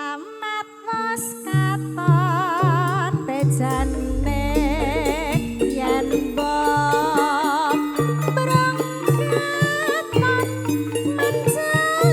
Lamat wis katon bejane yen mbok berangkat mencerang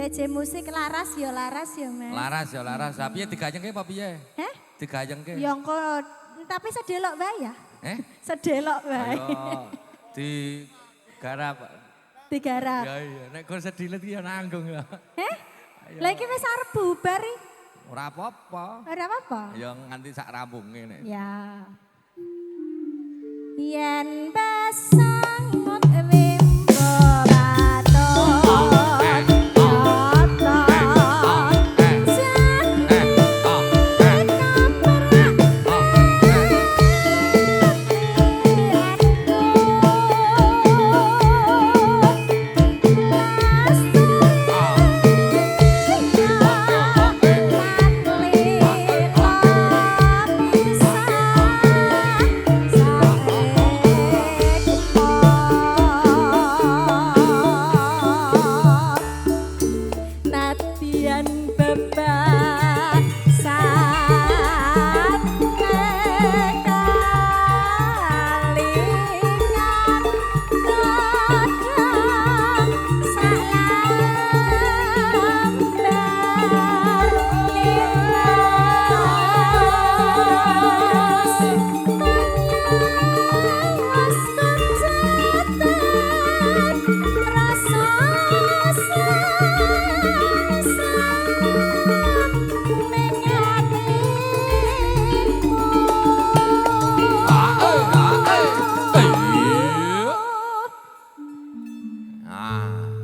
TJ musik laras ya Mas. Laras ya laras. Tapi digajengke apa piye? Heh? Digajengke. Ya engko tapi sedelok wae ya. Sedelok wae. Ayo digarap. Digarap. Ya iya, nek kon sedilet ki ya nanggung ya. Lah iki wis arep bubar iki. Ora apa-apa. Ora apa-apa. Ya nganti sak rampunge nek. Ya. Yen basang mut wimbo baton.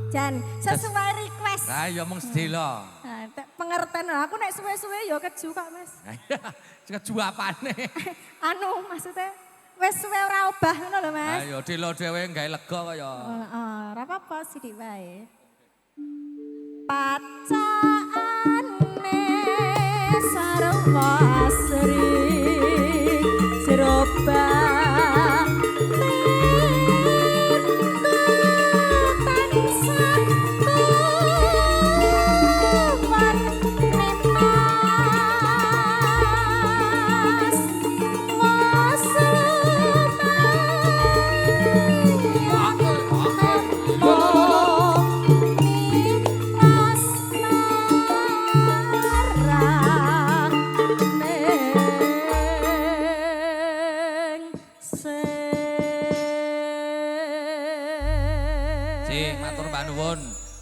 Jan, sesuai request. Lah ya mung sedelo. Nah, pengertian aku nek suwe-suwe ya keju kok, Mas. Keju apane? Anu maksudnya wis suwe ora obah ngono lho, Mas. Ayo delo dhewe gawe lega kaya. Heeh, ora apa-apa sithik wae. Pacane sarwa asri jeroba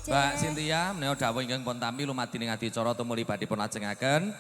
Mbak Cynthia, menawa dawuh ingkang pun tampi lumadhi ing adicara tumuli badhe pun lajengaken.